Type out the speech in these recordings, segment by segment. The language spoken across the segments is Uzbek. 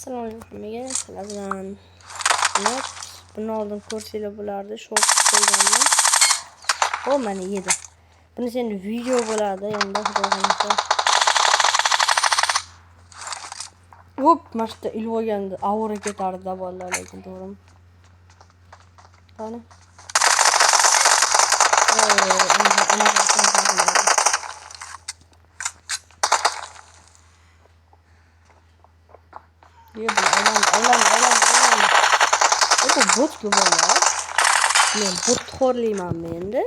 Assalomu alaykum. Men sizlar bilan buni oldin ko'rsanglar bo'lardi. Short qo'yganman. O mana yedi. Buni endi video bo'ladi endi xudo hop, mashta ilib olganda avra ketardi bolalar, lekin to'g'rimi? Qani? Aylan. Bu bot-ku bola. Men bot xo'rlaymanmi endi?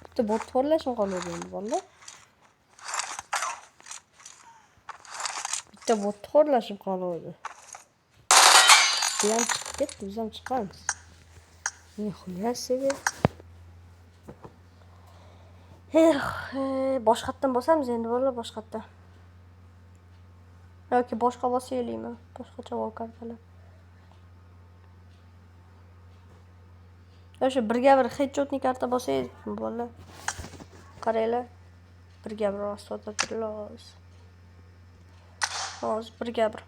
Bitta bot xo'rlashim qoladi endi bola. Bitta bot xo'rlashim qoladi. Bu ham chiqib ketdi, biz ham chiqamiz. Ne xulasiga. Boshqatdan bosamiz endi bola, boshqatdan. Yoki boshqa bosaylikmi? Boshqacha vokartalar. O'sha birga bir headshotni karta bosaylik bola. Qaranglar. Birga bir rostota turamiz. Hozir birga bir.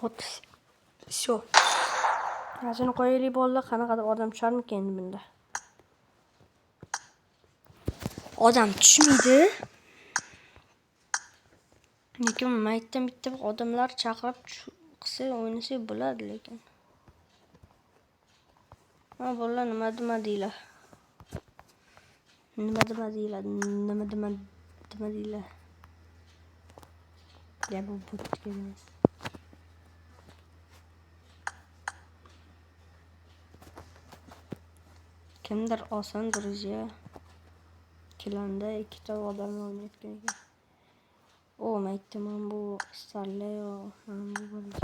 Hop. Всё. Azini qo'yaylik bolalar, qanaqadir odam tusharmikan endi bunda? Odam tushmaydi. Lekin maytdan bitta odamlar chaqirib qilsa o'ynasa bo'ladi lekin. Ha bolalar nima deylar? Ya bu bot emas. Kimdir oson друзья. Klanda ikkita odam o'ynayotgan ekan. O maytman bu starlayo, mana bu bo'lgan.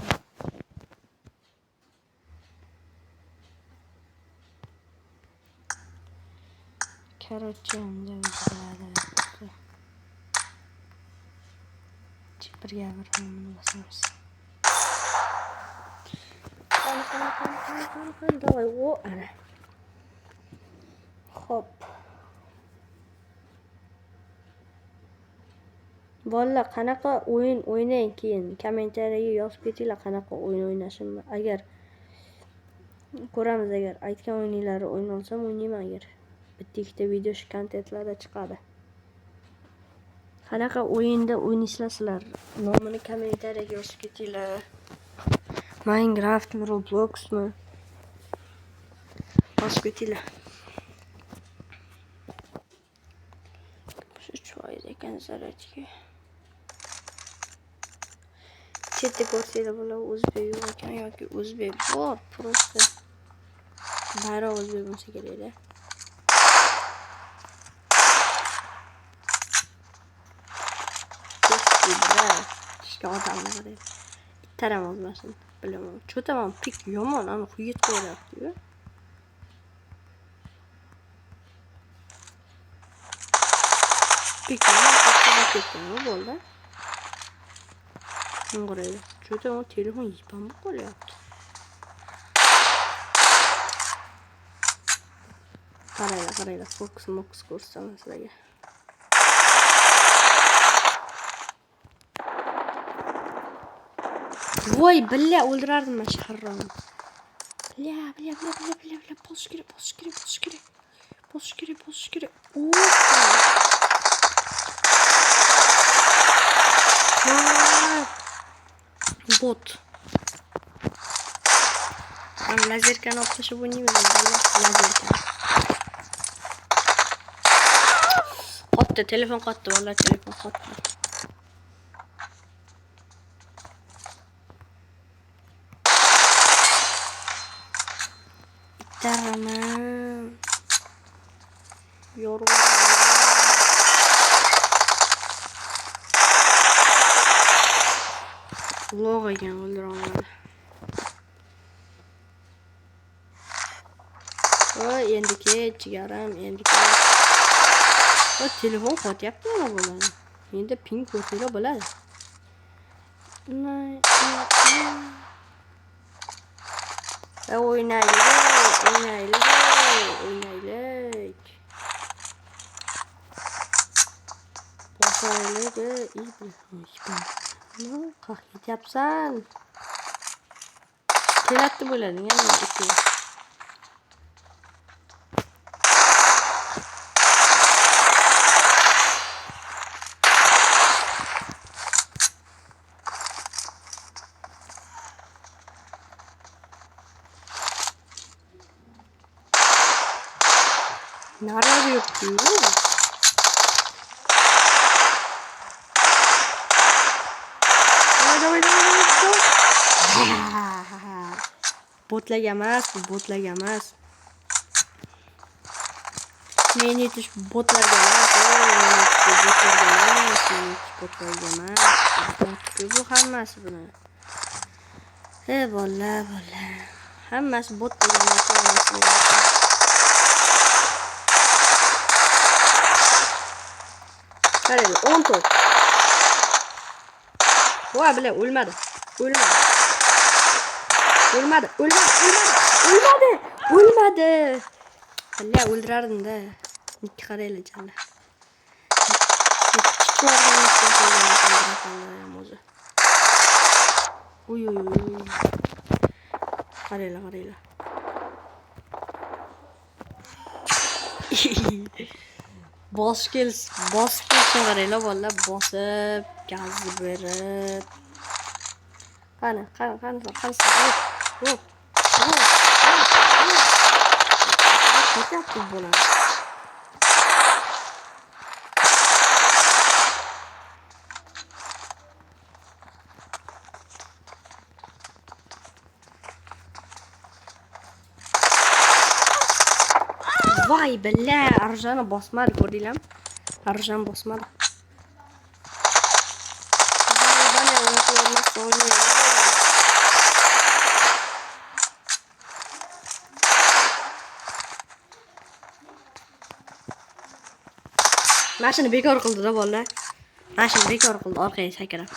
Короче, unda bo'ladi. Birga bir hamma bosamiz. Qani, davay, o ana. Hop. Bolalar qanaqa o'yin o'ynang, keyin kommentariyaga yozib ketinglar qanaqa o'yin o'ynashimni. Agar ko'ramiz, agar aytgan o'yinlarni o'ynay olsam o'ynayman, agar bitta ikkita video shu kontentlarda chiqadi. Qanaqa o'yinda o'ynaysizlar? Nomini kommentariyaga yozib ketinglar. Minecraftmi, Robloxmi? Yozib ketinglar. Shu cho'yda ekan zaratga. Chetda ko'rsanglar bo'lar, o'zbek yo'q ekan yoki o'zbek bor, просто bayroq o'zbek bo'lsa kerak-da. Ishga odamlar qaraydi. Taram olmasin, bilaman. Cho'taman pik yomon, ana quyib qo'yapti-ku. Pik yomon ketgan bo'ldi. Qaraydi. Cho'taman telefon yipam qo'yapti. Qaraylar, fokus ko'rsataman sizlarga. Voy, billa o'ldirardim men shaharronni. Billa. Bosish kerak. Bot. Ben lazerkani olib tashlab o'ynayman. Lazerkani. Qotdi, telefon qotdi, vallahi telefon qotdi. Taraman. Yoruldim. Log ekan o'ldiraman. Voy, endi jigaram, endi voy, telefon qotyapti mana bo'ladi. Endi ping ko'rsanglar bo'ladi. O'ynaylik. Şöyle iyi bir kalk yapsan. Kelatlı böyle yani iki. Nerede yapıyor? Botlar emas, bu botlar emas. Men yetish botlar emas, botlar emas. Bu hammasi buni. He bolla. Hammasi botlar emas. Qarang, 10 top. Voy bilan o'lmadi. Billa o'ldirardim-da. Ikki qaraylar jalla. Uy. Qaraylar. Bosib kelsin qaraylar bolalar, bosib, gazni berib. Qani. Hop. Ketyapti bola. Voy billa, arjani bosmadi, ko'rdinglarmi? Arjan bosmadi. Mashina bekor qildi-da bolalar. Mashina bekor qildi, orqaga sakrab.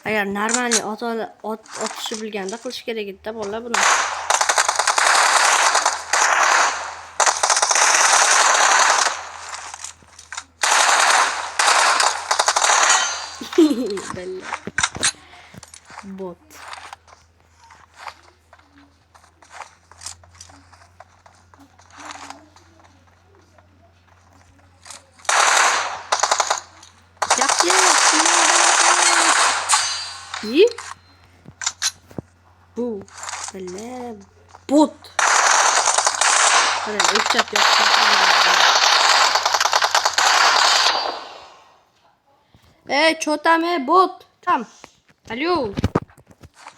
Agar normalniy otishni bilganda qilish kerak edi-da bolalar buni. Bella. Bot. İyi. Bu. Bella. Bot. Hadi uçak yapacağım. Что там, bot? Там. Алло.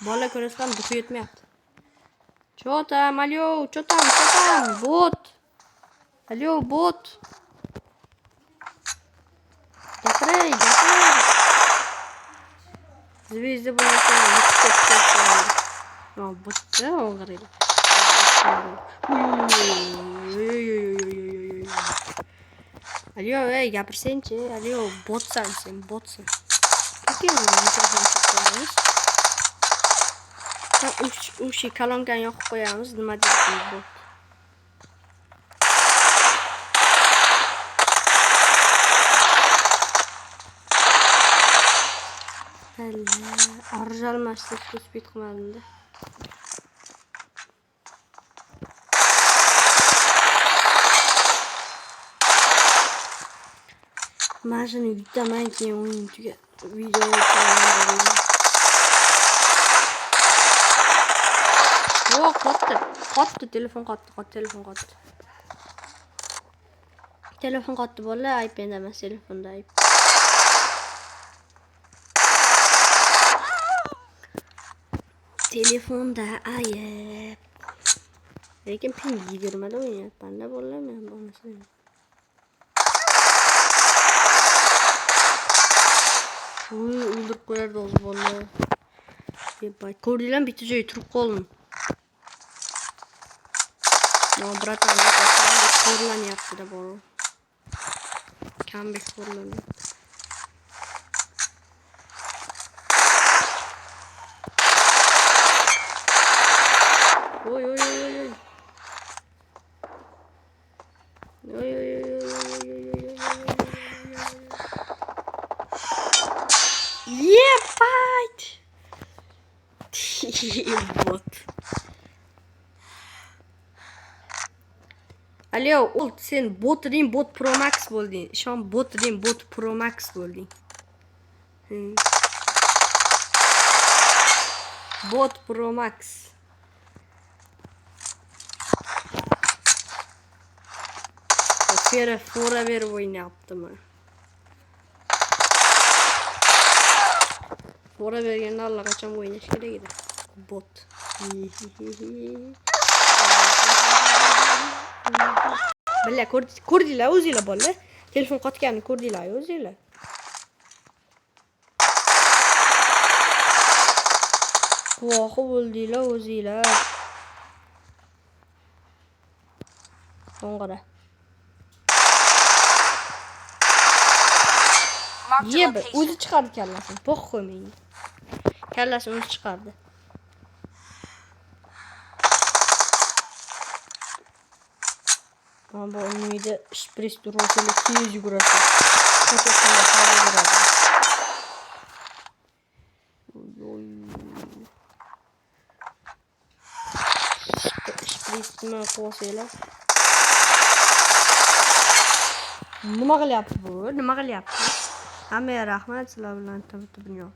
Bola ko'rasam duxu yetmayapti. Что там, алло? Что там? Bot. Алло, bot. Gapiray. Звезды bo'lsa, no, botda o'g'irlaydi. Алло, gapirsen-chi. Алло, botsan sen, botsan. Ushi kalonkani yoqib qo'yamiz, nima deyapsiz bu? Arjalmashni speed qilmadim-da. Mana shuni yutaman, keyin o'yin tuga video chiqaraman. Yo'q, qotdi, telefon qotdi. Telefon qotdi bolalar, iPad emas, telefonda ayb. Telefonda ayb. Lekin ping 20 da o'ynayapman-da bolalar, men bo'lmasa. O'ldirib qo'yardi o'zi bolalar. Ko'rdinglarmi, bitta joyga turib qoldim. No, bratan, ko'rlanyapti-da bola. Kambek ko'rlanyapti. Oy. fight. Bot. Alyo, old sen bot Pro Max bo'lding. Ishon bot Pro Max bo'lding. Bot Pro Max. Fora berib o'ynayaptimi? Fora berganda allaqachon o'ynash kerak edi. Bot. Billa ko'rdinglar o'zinglar bolalar. Telefon qotganini ko'rdinglar o'zinglar. Guvohi bo'ldinglar o'zinglar. To'ng'ira. Yeb, o'zi chiqardi kallasini. Bo'q qo'ymang. Kallasini o'zi chiqardi. Ama bu umide şpris durmasıyla 200 yugurası. Çok yakında fazla yugurası. Şpris durma kovasıyla. Nima qilyapti bu? Nima qilyapti? Hammaga rahmat, sizlar bilan tanishib